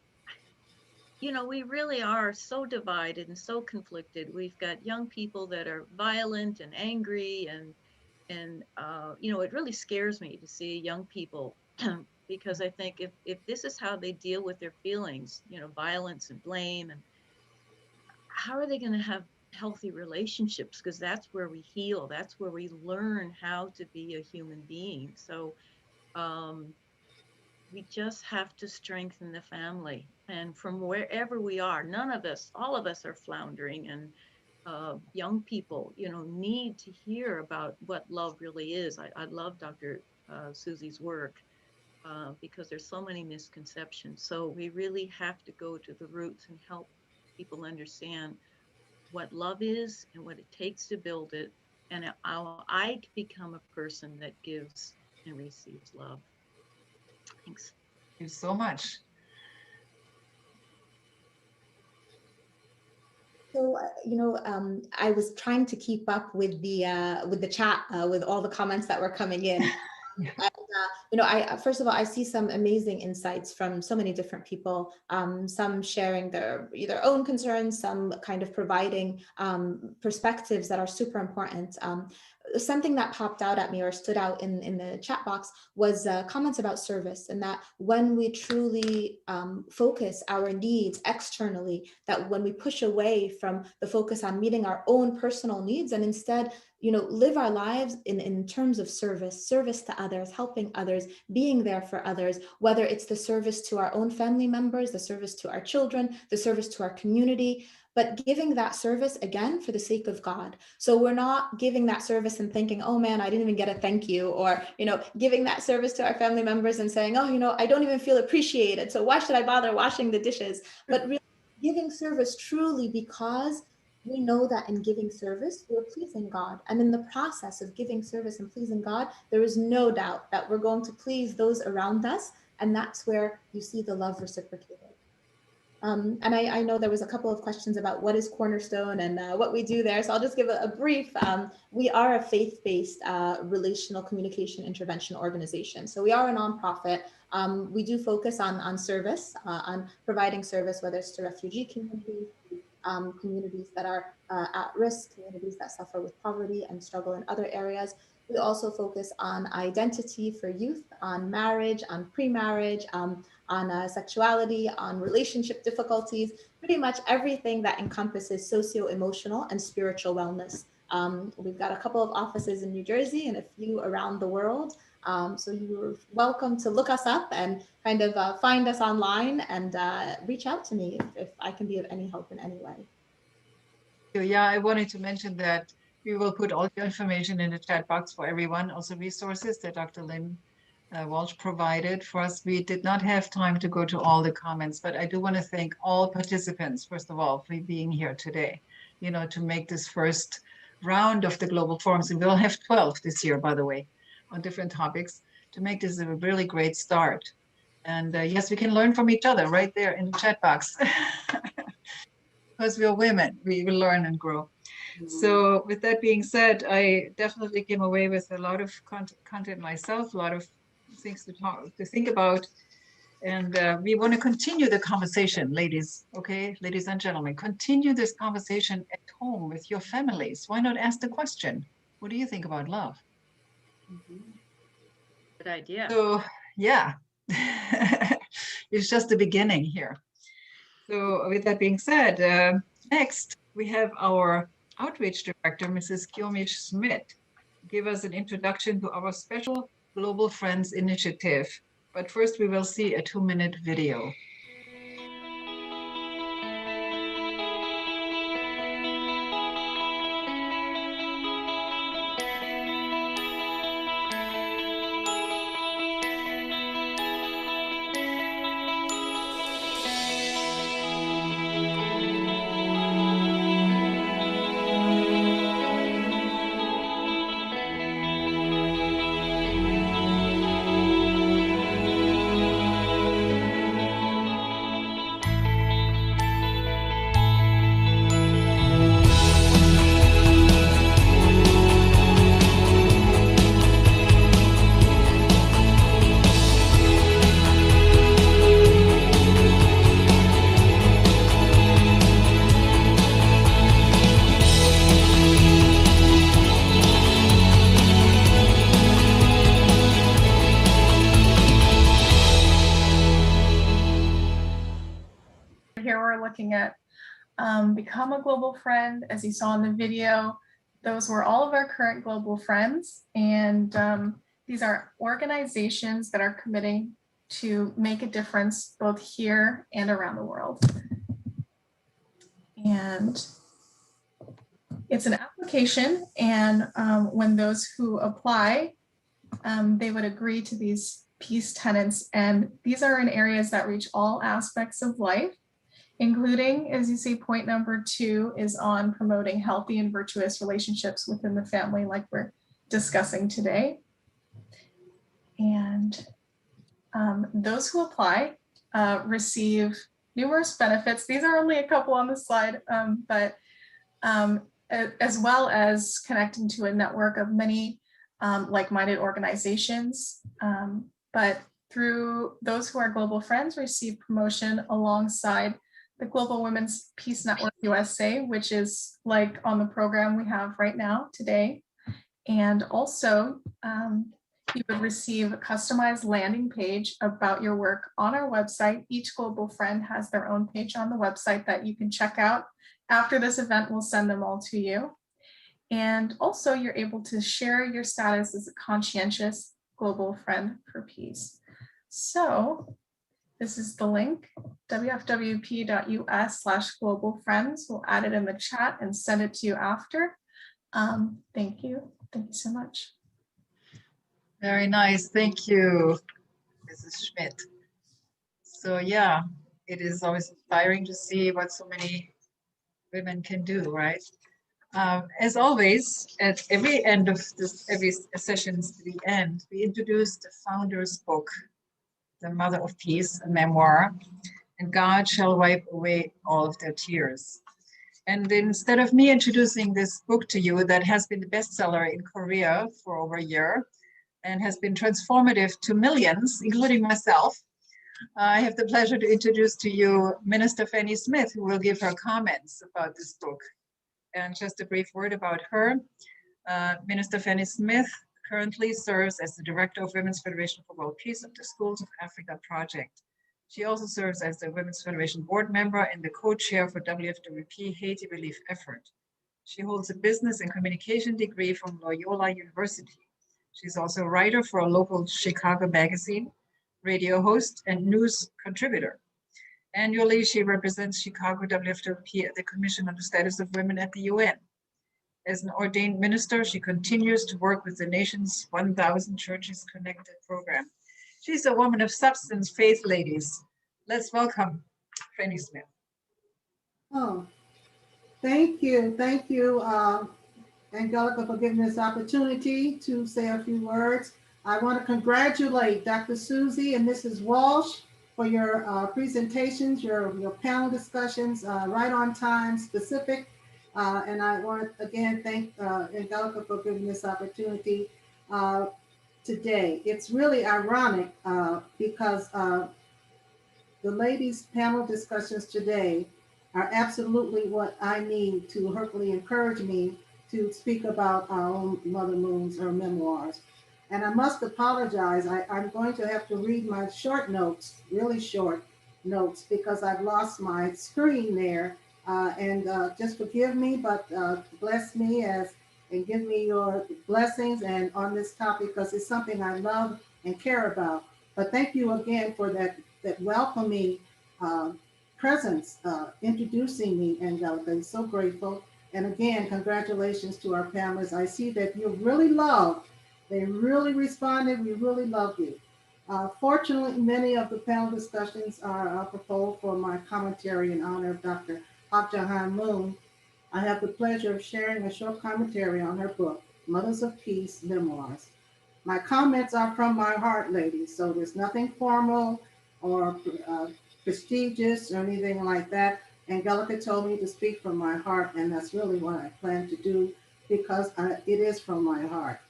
you know, we really are so divided and so conflicted. We've got young people that are violent and angry, and you know, it really scares me to see young people because I think if this is how they deal with their feelings, you know, violence and blame, and how are they going to have healthy relationships? Because that's where we heal. That's where we learn how to be a human being. So we just have to strengthen the family. And from wherever we are, none of us, all of us are floundering, and young people, you know, need to hear about what love really is. I love Dr. Susie's work because there's so many misconceptions. So we really have to go to the roots and help people understand what love is and what it takes to build it, and how I become a person that gives and receives love. Thanks. Thank you so much. So, you know, I was trying to keep up with the chat, with all the comments that were coming in. And, you know, first of all, I see some amazing insights from so many different people, some sharing their own concerns, some kind of providing perspectives that are super important. Something that popped out at me or stood out in the chat box was comments about service, and that when we truly focus our needs externally, that when we push away from the focus on meeting our own personal needs and instead, you know, live our lives in terms of service to others, helping others, being there for others, whether it's the service to our own family members, the service to our children, the service to our community, but giving that service again for the sake of God. So we're not giving that service and thinking, oh man, I didn't even get a thank you, or, you know, giving that service to our family members and saying, oh, you know, I don't even feel appreciated, so why should I bother washing the dishes? But really giving service truly because we know that in giving service, we're pleasing God. And in the process of giving service and pleasing God, there is no doubt that we're going to please those around us. And that's where you see the love reciprocated. And I know there was a couple of questions about what is Cornerstone and what we do there. So I'll just give a brief. We are a faith-based relational communication intervention organization. So we are a nonprofit. We do focus on service, on providing service, whether it's to refugee communities, communities that are at risk, communities that suffer with poverty and struggle in other areas. We also focus on identity for youth, on marriage, on pre-marriage, on sexuality, on relationship difficulties, pretty much everything that encompasses socio-emotional and spiritual wellness. We've got a couple of offices in New Jersey and a few around the world. So you're welcome to look us up and kind of find us online and reach out to me if I can be of any help in any way. Yeah, I wanted to mention that we will put all the information in the chat box for everyone, also resources that Dr. Lynn Walsh provided for us. We did not have time to go to all the comments, but I do want to thank all participants, first of all, for being here today, you know, to make this first round of the global forums. And we'll have 12 this year, by the way, on different topics, to make this a really great start. And yes, we can learn from each other right there in the chat box. because we're women, we will learn and grow. So with that being said, I definitely came away with a lot of content myself, a lot of things to think about. And we want to continue the conversation, ladies, okay? Ladies and gentlemen, continue this conversation at home with your families. Why not ask the question, what do you think about love? Good idea. So, yeah, it's just the beginning here. So with that being said, next we have our outreach director, Mrs. Frannie Smith, give us an introduction to our special Global Friends initiative. But first we will see a 2-minute video. Here we're looking at Become a Global Friend. As you saw in the video, those were all of our current global friends. And these are organizations that are committing to make a difference both here and around the world. And it's an application. And when those who apply, they would agree to these peace tenets. And these are in areas that reach all aspects of life, including, as you see, point number 2 is on promoting healthy and virtuous relationships within the family, like we're discussing today. And those who apply receive numerous benefits. These are only a couple on the slide, but as well as connecting to a network of many like-minded organizations. But through those who are global friends receive promotion alongside the Global Women's Peace Network USA, which is like on the program we have right now today. And also you would receive a customized landing page about your work on our website. Each global friend has their own page on the website that you can check out. After this event, we'll send them all to you. And also you're able to share your status as a conscientious global friend for peace. So this is the link, wfwp.us/global friends. We'll add it in the chat and send it to you after. Thank you. Thank you so much. Very nice. Thank you, Mrs. Schmidt. So yeah, it is always inspiring to see what so many women can do, right? As always, at every end of every sessions to the end, we introduce the founder's book, The Mother of Peace, a memoir, and God shall wipe away all of their tears. And instead of me introducing this book to you that has been the bestseller in Korea for over a year and has been transformative to millions, including myself, I have the pleasure to introduce to you Minister Frannie Smith, who will give her comments about this book. And just a brief word about her. Minister Frannie Smith currently serves as the Director of Women's Federation for World Peace of the Schools of Africa Project. She also serves as the Women's Federation board member and the co-chair for WFWP Haiti Relief Effort. She holds a business and communication degree from Loyola University. She's also a writer for a local Chicago magazine, radio host, and news contributor. Annually, she represents Chicago WFWP at the Commission on the Status of Women at the UN. As an ordained minister, she continues to work with the nation's 1,000 Churches Connected program. She's a woman of substance, faith, ladies. Let's welcome Frannie Smith. Oh, thank you. Thank you, Angelica, for giving this opportunity to say a few words. I want to congratulate Dr. Susie and Mrs. Walsh for your presentations, your panel discussions, right on time, specific. And I want to again thank Angelica for giving this opportunity today. It's really ironic because the ladies' panel discussions today are absolutely what I need to hopefully encourage me to speak about our own Mother Moon's, her memoirs. And I must apologize. I'm going to have to read my short notes, really short notes, because I've lost my screen there. Just forgive me, but bless me and give me your blessings and on this topic, because it's something I love and care about. But thank you again for that welcoming presence, introducing me, Angelica. I'm so grateful. And again, congratulations to our panelists. I see that you're really loved. They really responded. We really love you. Fortunately, many of the panel discussions are apropos for my commentary in honor of Dr. Hak Ja Han Moon. I have the pleasure of sharing a short commentary on her book, Mothers of Peace Memoirs. My comments are from my heart, ladies, so there's nothing formal or prestigious or anything like that. Angelica told me to speak from my heart, and that's really what I plan to do because it is from my heart.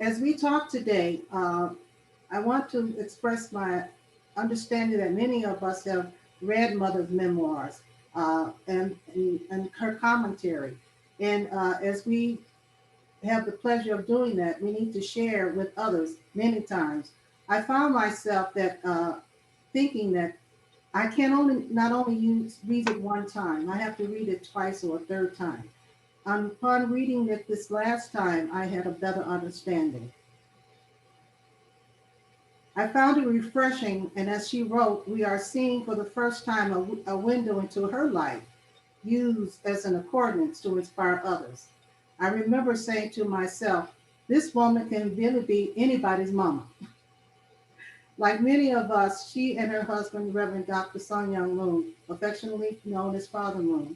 As we talk today, I want to express my understanding that many of us have read Mother's memoirs and her commentary. And as we have the pleasure of doing that, we need to share with others many times. I found myself that thinking that I can not only read it one time, I have to read it twice or a third time. Upon reading it this last time, I had a better understanding. I found it refreshing, and as she wrote, we are seeing for the first time a window into her life, used as an accordance to inspire others. I remember saying to myself, this woman can really be anybody's mama. Like many of us, she and her husband, Reverend Dr. Sun Young Moon, affectionately known as Father Moon.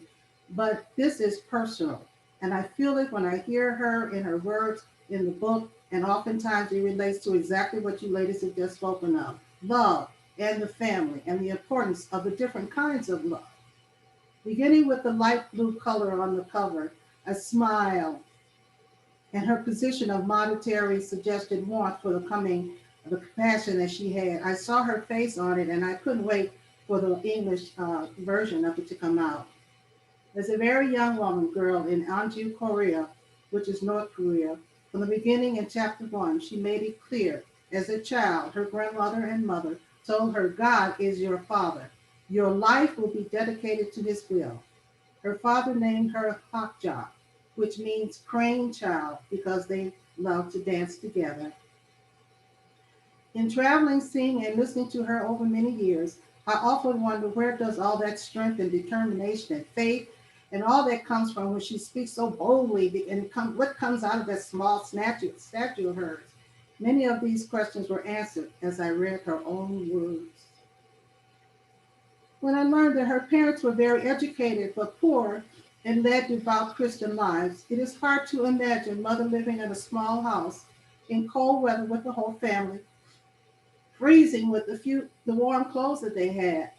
But this is personal, and I feel it when I hear her in her words in the book, and oftentimes it relates to exactly what you ladies have just spoken of, love and the family and the importance of the different kinds of love. Beginning with the light blue color on the cover, a smile, and her position of monetary suggested warmth for the compassion that she had. I saw her face on it and I couldn't wait for the English version of it to come out. As a very young woman, girl in Anju, Korea, which is North Korea, from the beginning in chapter 1, she made it clear. As a child, her grandmother and mother told her, God is your father. Your life will be dedicated to his will. Her father named her Hakja, which means praying child, because they loved to dance together. In traveling, seeing, and listening to her over many years, I often wonder where does all that strength and determination and faith and all that comes from when she speaks so boldly, and what comes out of that small statue of hers. Many of these questions were answered as I read her own words. When I learned that her parents were very educated but poor and led devout Christian lives, it is hard to imagine mother living in a small house in cold weather with the whole family, freezing with the warm clothes that they had.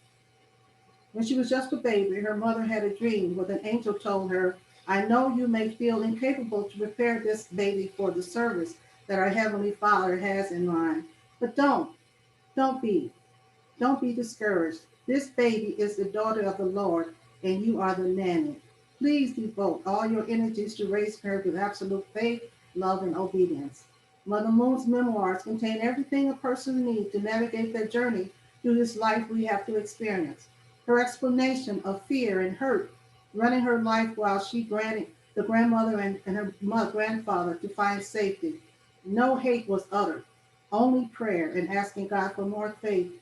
When she was just a baby, her mother had a dream where an angel told her, I know you may feel incapable to prepare this baby for the service that our Heavenly Father has in mind, but don't be discouraged. This baby is the daughter of the Lord, and you are the nanny. Please devote all your energies to raise her with absolute faith, love, and obedience. Mother Moon's memoirs contain everything a person needs to navigate their journey through this life we have to experience. Her explanation of fear and hurt, running her life while she granted the grandmother and her grandfather to find safety. No hate was uttered, only prayer and asking God for more faith.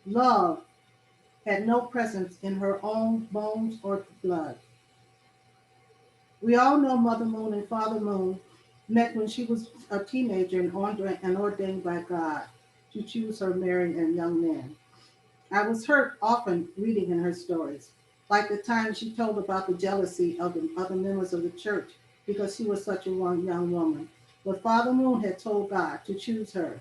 Love had no presence in her own bones or blood. We all know Mother Moon and Father Moon met when she was a teenager and ordained by God to choose her married and young man. I was hurt often reading in her stories, like the time she told about the jealousy of the other members of the church because she was such a young woman. But Father Moon had told God to choose her.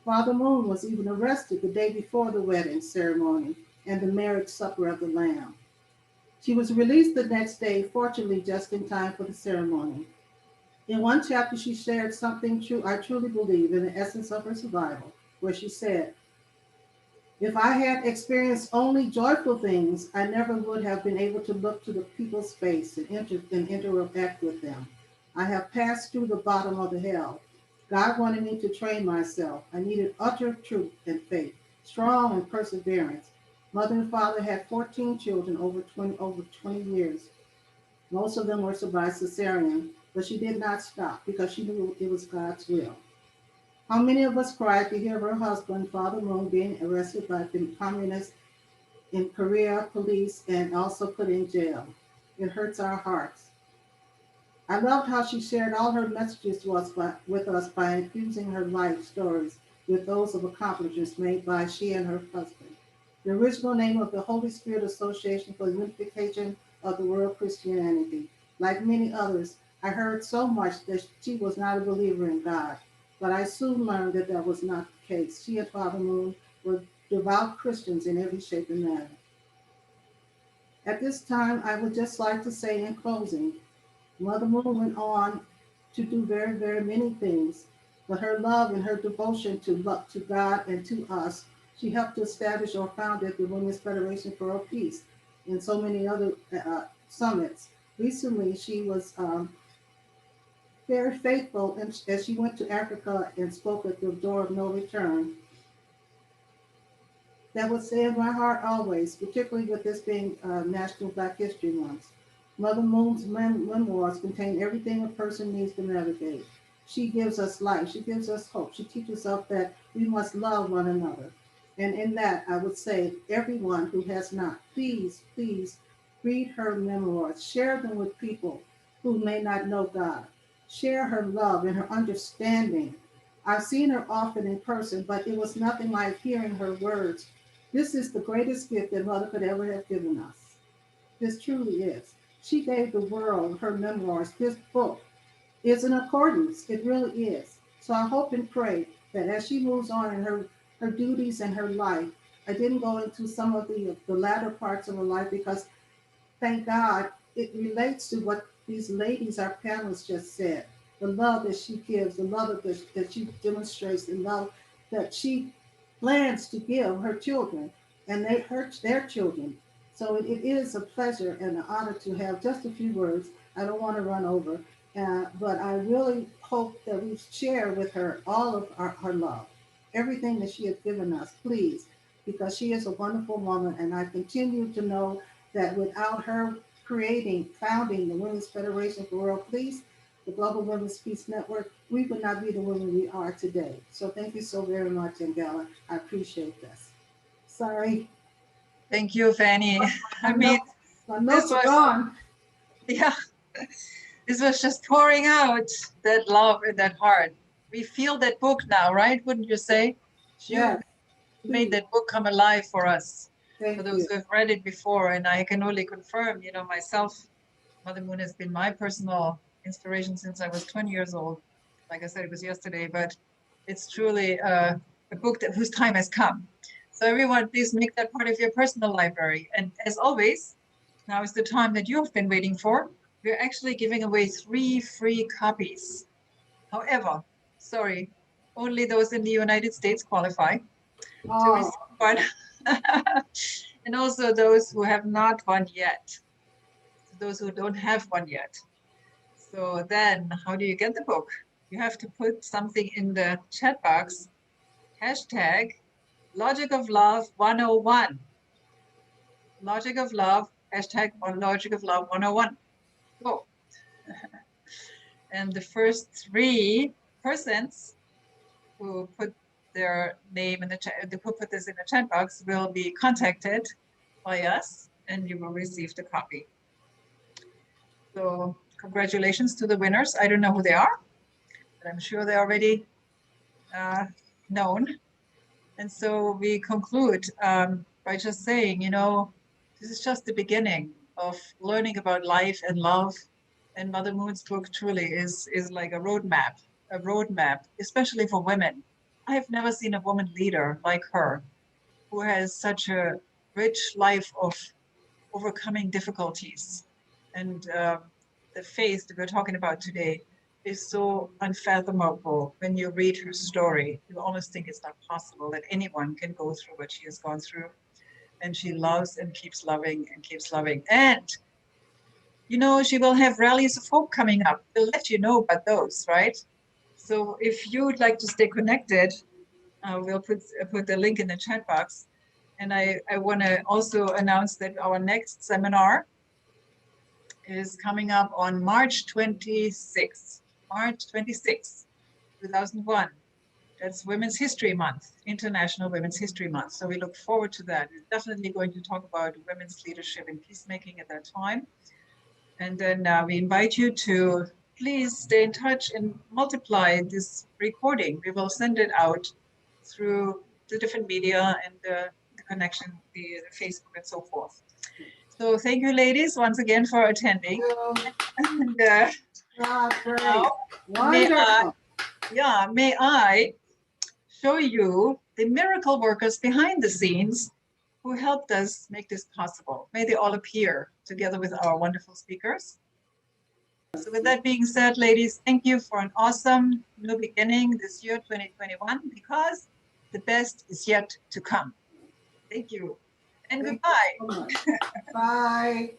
Father Moon was even arrested the day before the wedding ceremony and the marriage supper of the Lamb. She was released the next day, fortunately just in time for the ceremony. In one chapter, she shared something true I truly believe in the essence of her survival, where she said, "If I had experienced only joyful things, I never would have been able to look to the people's face and interact with them. I have passed through the bottom of the hell. God wanted me to train myself. I needed utter truth and faith, strong and perseverance. Mother and father had 14 children over 20 years. Most of them were by cesarean, but she did not stop because she knew it was God's will. How many of us cried to hear her husband, Father Moon, being arrested by the communists in Korea police and also put in jail? It hurts our hearts. I loved how she shared all her messages with us by infusing her life stories with those of accomplishments made by she and her husband. The original name of the Holy Spirit Association for the Unification of the World Christianity. Like many others, I heard so much that she was not a believer in God, but I soon learned that that was not the case. She and Father Moon were devout Christians in every shape and manner. At this time, I would just like to say in closing, Mother Moon went on to do very, very many things, but her love and her devotion to God and to us, she helped to establish or founded the Women's Federation for World Peace and so many other summits. Recently, she was very faithful as she went to Africa and spoke at the Door of No Return. That would stay in my heart always, particularly with this being National Black History Month. Mother Moon's memoirs contain everything a person needs to navigate. She gives us life. She gives us hope. She teaches us that we must love one another. And in that, I would say, everyone who has not, please, please read her memoirs. Share them with people who may not know God. Share her love and her understanding. I've seen her often in person, but it was nothing like hearing her words. This is the greatest gift that Mother could ever have given us. This truly is. She gave the world her memoirs. This book is in accordance. It really is. So I hope and pray that as she moves on in her duties and her life, I didn't go into some of the latter parts of her life because, thank God, it relates to what these ladies, our panelists, just said. The love that she gives, the love that she demonstrates, the love that she plans to give her children and their children. So it is a pleasure and an honor to have just a few words. I don't want to run over, but I really hope that we share with her all of her love, everything that she has given us, please, because she is a wonderful woman. And I continue to know that without her founding the Women's Federation for World Peace, the Global Women's Peace Network, we would not be the women we are today. So thank you so very much, Angela. I appreciate this. Sorry. Thank you, Fanny. I My mean, my notes are gone. yeah, this was just pouring out that love in that heart. We feel that book now, right? Wouldn't you say? You Yes, made that book come alive for us, thank for those you. who have read it before. And I can only confirm, myself, Mother Moon has been my personal inspiration since I was 20 years old. Like I said, it was yesterday, but it's truly a book whose time has come. So everyone, please make that part of your personal library. And as always, now is the time that you have been waiting for. We're actually giving away 3 free copies. However, sorry, only those in the United States qualify to Oh, receive one. And also those who have not one yet. So those who don't have one yet. So then how do you get the book? You have to put something in the chat box, hashtag Logic of Love 101. Logic of Love, hashtag Logic of Love 101. Go. And the first 3 persons who put their name in the chat, who put this in the chat box will be contacted by us and you will receive the copy. So congratulations to the winners. I don't know who they are, but I'm sure they're already known. And so we conclude by just saying, this is just the beginning of learning about life and love. And Mother Moon's book truly is like a roadmap, especially for women I've never seen a woman leader like her, who has such a rich life of overcoming difficulties. And the faith that we're talking about today is so unfathomable. When you read her story, you almost think it's not possible that anyone can go through what she has gone through. And she loves and keeps loving and keeps loving. And, you know, she will have rallies of hope coming up. We'll let you know about those, right? So if you would like to stay connected, we'll put the link in the chat box. And I want to also announce that our next seminar is coming up on March 26th, 2001. That's Women's History Month, International Women's History Month. So we look forward to that. We're definitely going to talk about women's leadership and peacemaking at that time. And then we invite you to please stay in touch and multiply this recording. We will send it out through the different media and the connection, the Facebook and so forth. So thank you, ladies, once again for attending. And Great. now, Wonderful. may I show you the miracle workers behind the scenes who helped us make this possible. May they all appear together with our wonderful speakers. So with that being said, ladies, thank you for an awesome new beginning this year, 2021, because the best is yet to come. Thank you and Thank goodbye. you so much. Bye.